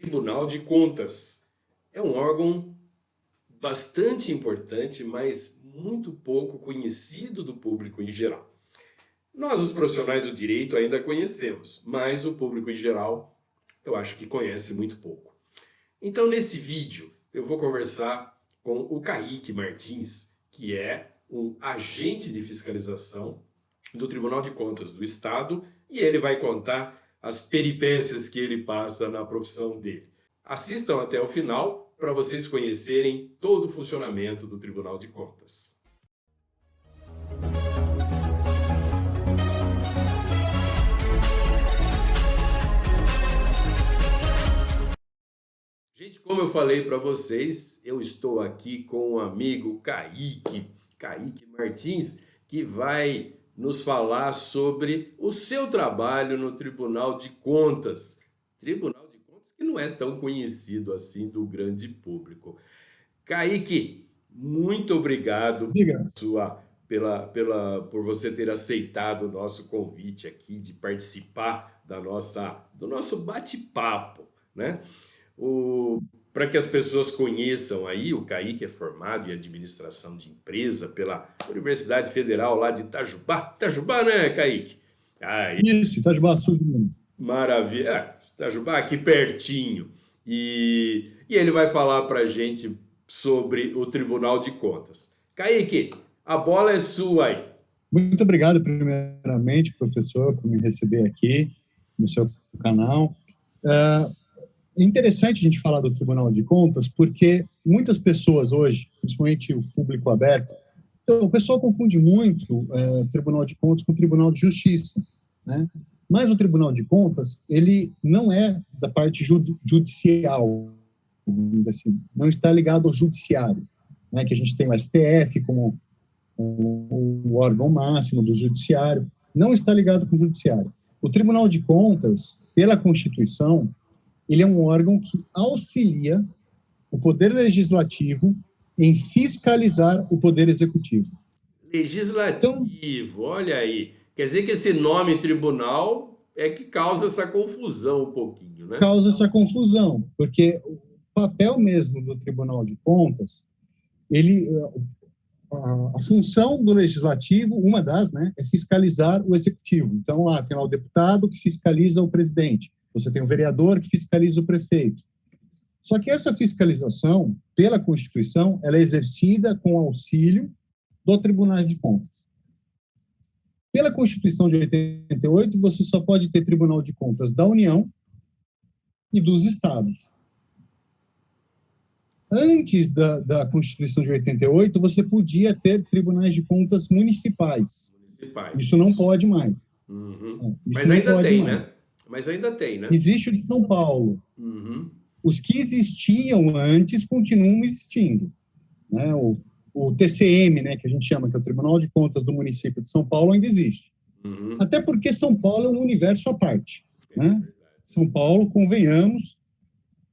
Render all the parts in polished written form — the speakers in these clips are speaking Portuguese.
Tribunal de Contas. É um órgão bastante importante, mas muito pouco conhecido do público em geral. Nós, os profissionais do direito, ainda conhecemos, mas o público em geral, eu acho que conhece muito pouco. Então, nesse vídeo, eu vou conversar com o Kaique Martins, que é um agente de fiscalização do Tribunal de Contas do Estado, e ele vai contar as peripécias que ele passa na profissão dele. Assistam até o final para vocês conhecerem todo o funcionamento do Tribunal de Contas. Gente, como eu falei para vocês, eu estou aqui com o amigo Kaique Martins, que vai nos falar sobre o seu trabalho no Tribunal de Contas. Tribunal de Contas que não é tão conhecido assim do grande público. Kaique, muito obrigado por você ter aceitado o nosso convite aqui de participar do nosso bate-papo, né? Para que as pessoas conheçam aí, o Kaique é formado em administração de empresa pela Universidade Federal lá de Itajubá. Itajubá, né, Kaique? Isso, Itajubá, sul de Minas. Maravilha. Itajubá, aqui pertinho. E ele vai falar para a gente sobre o Tribunal de Contas. Kaique, a bola é sua aí. Muito obrigado, primeiramente, professor, por me receber aqui no seu canal. É interessante a gente falar do Tribunal de Contas, porque muitas pessoas hoje, principalmente o público aberto, então, o pessoal confunde muito Tribunal de Contas com Tribunal de Justiça, né? Mas o Tribunal de Contas, ele não é da parte judicial, assim, não está ligado ao judiciário, né? Que a gente tem o STF como o órgão máximo do judiciário, não está ligado com o judiciário. O Tribunal de Contas, pela Constituição, ele é um órgão que auxilia o Poder Legislativo em fiscalizar o Poder Executivo. Legislativo, então, olha aí. Quer dizer que esse nome tribunal é que causa essa confusão um pouquinho, né? Causa essa confusão, porque o papel mesmo do Tribunal de Contas, a função do Legislativo, uma das, né, é fiscalizar o Executivo. Então, lá tem lá o deputado que fiscaliza o presidente. Você tem o vereador que fiscaliza o prefeito. Só que essa fiscalização, pela Constituição, ela é exercida com auxílio do Tribunal de Contas. Pela Constituição de 88, você só pode ter Tribunal de Contas da União e dos Estados. Antes da Constituição de 88, você podia ter tribunais de contas municipais. Isso não pode mais. Uhum. Mas ainda tem, né? Mas ainda tem, né? Existe o de São Paulo. Uhum. Os que existiam antes continuam existindo. Né? O TCM, né, que a gente chama, que é o Tribunal de Contas do município de São Paulo, ainda existe. Uhum. Até porque São Paulo é um universo à parte. Né? São Paulo, convenhamos,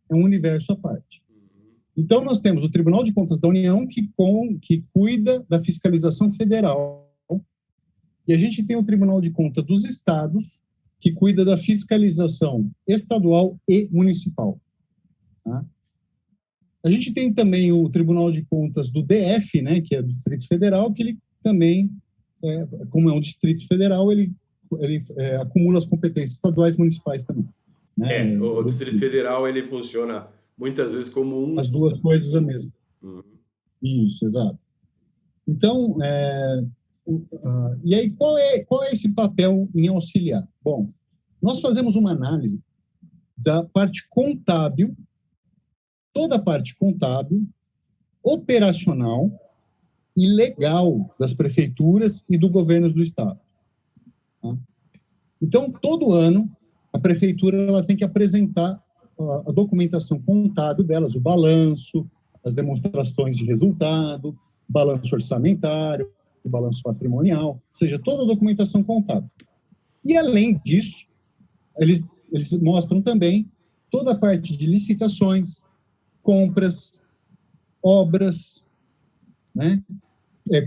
é um universo à parte. Então, nós temos o Tribunal de Contas da União, que cuida da fiscalização federal, e a gente tem o Tribunal de Contas dos Estados, que cuida da fiscalização estadual e municipal. Tá? A gente tem também o Tribunal de Contas do DF, né, que é do Distrito Federal, que ele também, como é um Distrito Federal, ele acumula as competências estaduais e municipais também. Né? O Distrito Federal, ele funciona muitas vezes como as duas coisas a mesma. Uhum. Isso, exato. Então, e aí, qual é esse papel em auxiliar? Bom, nós fazemos uma análise da parte contábil, toda a parte contábil, operacional e legal das prefeituras e do governo do Estado. Tá? Então, todo ano, a prefeitura ela tem que apresentar a documentação contábil delas, o balanço, as demonstrações de resultado, balanço orçamentário, o balanço patrimonial, ou seja, toda a documentação contábil. E, além disso, eles mostram também toda a parte de licitações, compras, obras, né?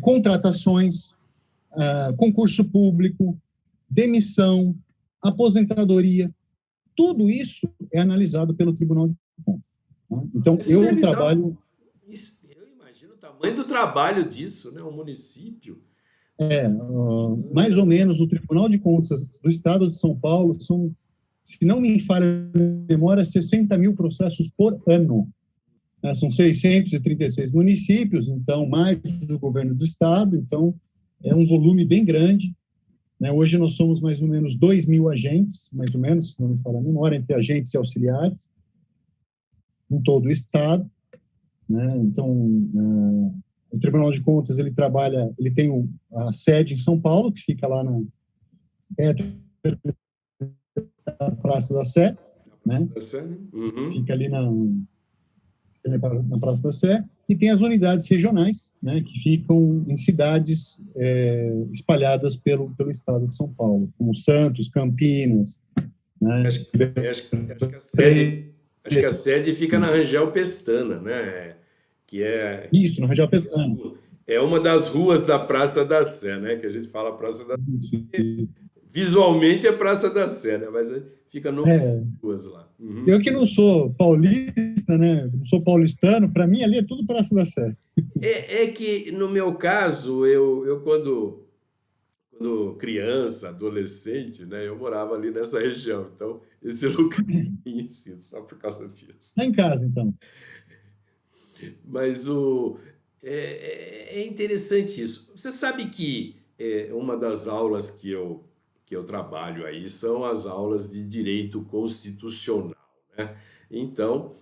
Contratações, concurso público, demissão, aposentadoria. Tudo isso é analisado pelo Tribunal de Contas. Tá? Então, Isso eu deve dar trabalho... eu imagino o tamanho do trabalho disso, né? Um município. Mais ou menos, o Tribunal de Contas do Estado de São Paulo são, se não me falha a memória, 60 mil processos por ano. São 636 municípios, então, mais o governo do Estado, então, é um volume bem grande. Hoje nós somos mais ou menos 2 mil agentes, mais ou menos, se não me falha a memória, entre agentes e auxiliares, em todo o Estado. Então, o Tribunal de Contas, ele tem a sede em São Paulo, que fica lá na Praça da Sé, né? Uhum. Fica ali na Praça da Sé, e tem as unidades regionais, né, que ficam em cidades espalhadas pelo estado de São Paulo, como Santos, Campinas, né? Acho que a sede fica na Rangel Pestana, né? Que é Isso, no Rangel Pestana. É uma das ruas da Praça da Sé, né? Que a gente fala Praça da Sé. Visualmente é Praça da Sé, né? Mas fica no ruas lá. Uhum. Eu que não sou paulista, né? Não sou paulistano, para mim ali é tudo Praça da Sé. É que, no meu caso, eu quando criança, adolescente, né? Eu morava ali nessa região. Então, esse lugar é conhecido só por causa disso. Está em casa, então. Mas é interessante isso. Você sabe que uma das aulas que eu trabalho aí são as aulas de direito constitucional, né? Então,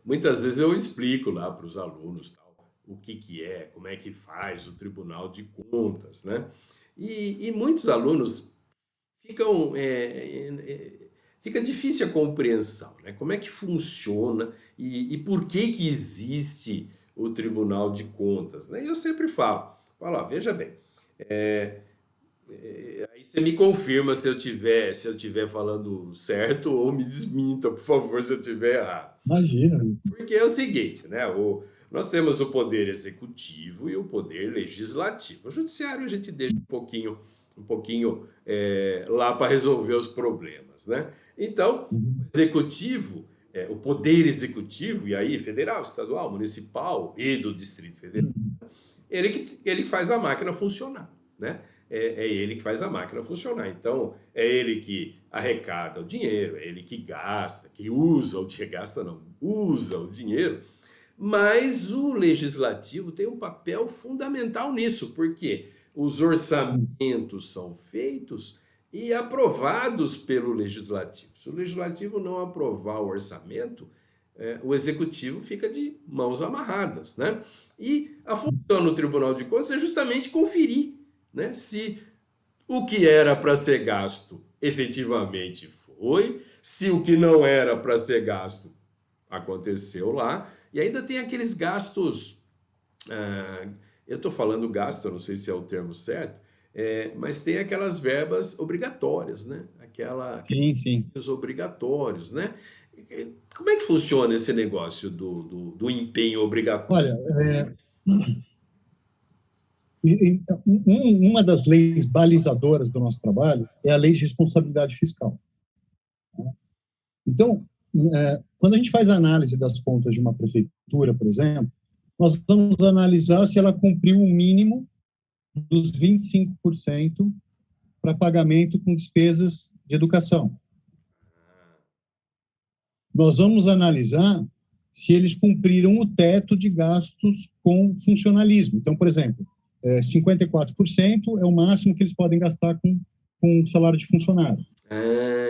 muitas vezes eu explico lá para os alunos tal, o que é, como é que faz o Tribunal de Contas, né? E muitos alunos fica difícil a compreensão, né? Como é que funciona e por que existe o Tribunal de Contas, né? E eu sempre falo, veja bem, aí você me confirma se eu tiver falando certo ou me desminta, por favor, se eu tiver errado. Imagina. Porque é o seguinte, né? Nós temos o poder executivo e o poder legislativo. O judiciário a gente deixa um pouquinho lá para resolver os problemas, né? Então, o executivo, o poder executivo, e aí federal, estadual, municipal e do Distrito Federal, ele faz a máquina funcionar, né? É ele que faz a máquina funcionar. Então, é ele que arrecada o dinheiro, é ele que gasta, que usa o dinheiro, gasta não, usa o dinheiro, mas o legislativo tem um papel fundamental nisso, porque os orçamentos são feitos e aprovados pelo legislativo. Se o legislativo não aprovar o orçamento, o executivo fica de mãos amarradas, né? E a função no Tribunal de Contas é justamente conferir, né, se o que era para ser gasto efetivamente foi, se o que não era para ser gasto aconteceu lá, e ainda tem aqueles gastos, eu estou falando gasto, eu não sei se é o termo certo, mas tem aquelas verbas obrigatórias, né? Aqueles obrigatórios, né? Como é que funciona esse negócio do empenho obrigatório? Olha, uma das leis balizadoras do nosso trabalho é a lei de responsabilidade fiscal. Então, quando a gente faz a análise das contas de uma prefeitura, por exemplo, nós vamos analisar se ela cumpriu o mínimo dos 25% para pagamento com despesas de educação. Nós vamos analisar se eles cumpriram o teto de gastos com funcionalismo. Então, por exemplo, 54% é o máximo que eles podem gastar com salário de funcionário.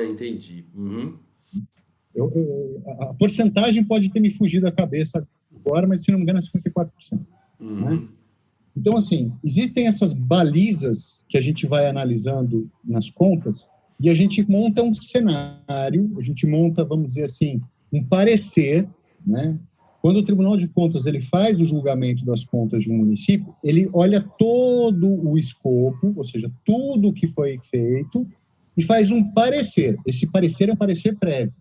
Entendi. Uhum. A porcentagem pode ter me fugido da cabeça agora, mas se não me engano é 54%. Uhum. Né? Então, assim, existem essas balizas que a gente vai analisando nas contas e a gente monta um cenário, a gente monta, vamos dizer assim, um parecer, né? Quando o Tribunal de Contas ele faz o julgamento das contas de um município, ele olha todo o escopo, ou seja, tudo o que foi feito, e faz um parecer. Esse parecer é um parecer prévio.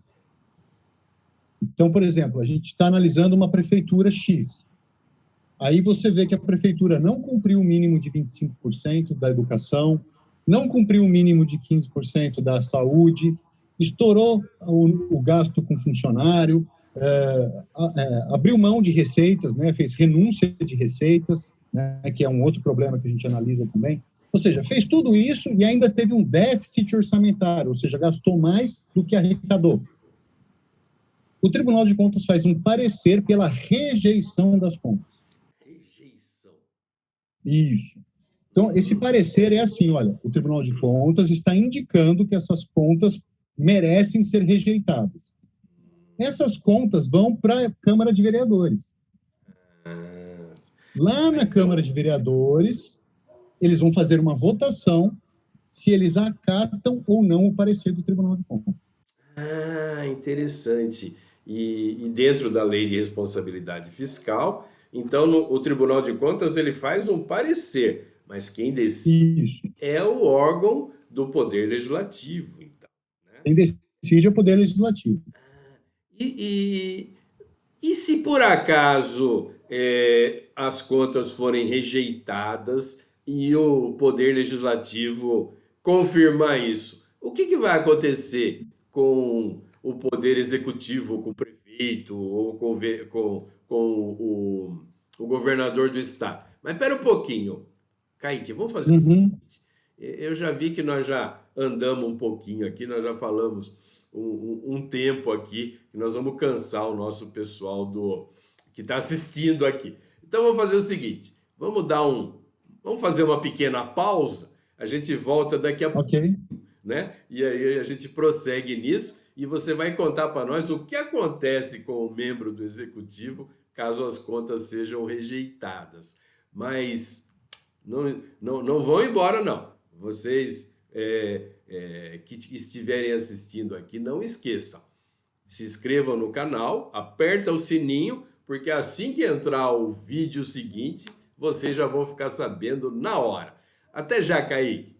Então, por exemplo, a gente está analisando uma prefeitura X. Aí você vê que a prefeitura não cumpriu o mínimo de 25% da educação, não cumpriu o mínimo de 15% da saúde, estourou o gasto com funcionário, abriu mão de receitas, né, fez renúncia de receitas, né, que é um outro problema que a gente analisa também. Ou seja, fez tudo isso e ainda teve um déficit orçamentário, ou seja, gastou mais do que arrecadou. O Tribunal de Contas faz um parecer pela rejeição das contas. Rejeição. Isso. Então, esse parecer é assim, olha, o Tribunal de Contas está indicando que essas contas merecem ser rejeitadas. Essas contas vão para a Câmara de Vereadores. Lá na Câmara de Vereadores, eles vão fazer uma votação se eles acatam ou não o parecer do Tribunal de Contas. Ah, interessante. E dentro da lei de responsabilidade fiscal, então o Tribunal de Contas ele faz um parecer, mas quem decide é o órgão do Poder Legislativo, então. Né? Quem decide é o Poder Legislativo. E se por acaso as contas forem rejeitadas e o Poder Legislativo confirmar isso, o que vai acontecer com o Poder Executivo, com o prefeito ou com o governador do estado? Mas espera um pouquinho, Kaique, vamos fazer o seguinte. Eu já vi que nós já andamos um pouquinho aqui, nós já falamos um tempo aqui, que nós vamos cansar o nosso pessoal que está assistindo aqui. Então vamos fazer o seguinte, vamos fazer uma pequena pausa, a gente volta daqui a pouco, né? E aí a gente prossegue nisso e você vai contar para nós o que acontece com o membro do executivo caso as contas sejam rejeitadas. Mas não vão embora, não. Vocês que estiverem assistindo aqui, não esqueçam. Se inscrevam no canal, aperta o sininho, porque assim que entrar o vídeo seguinte, vocês já vão ficar sabendo na hora. Até já, Kaique!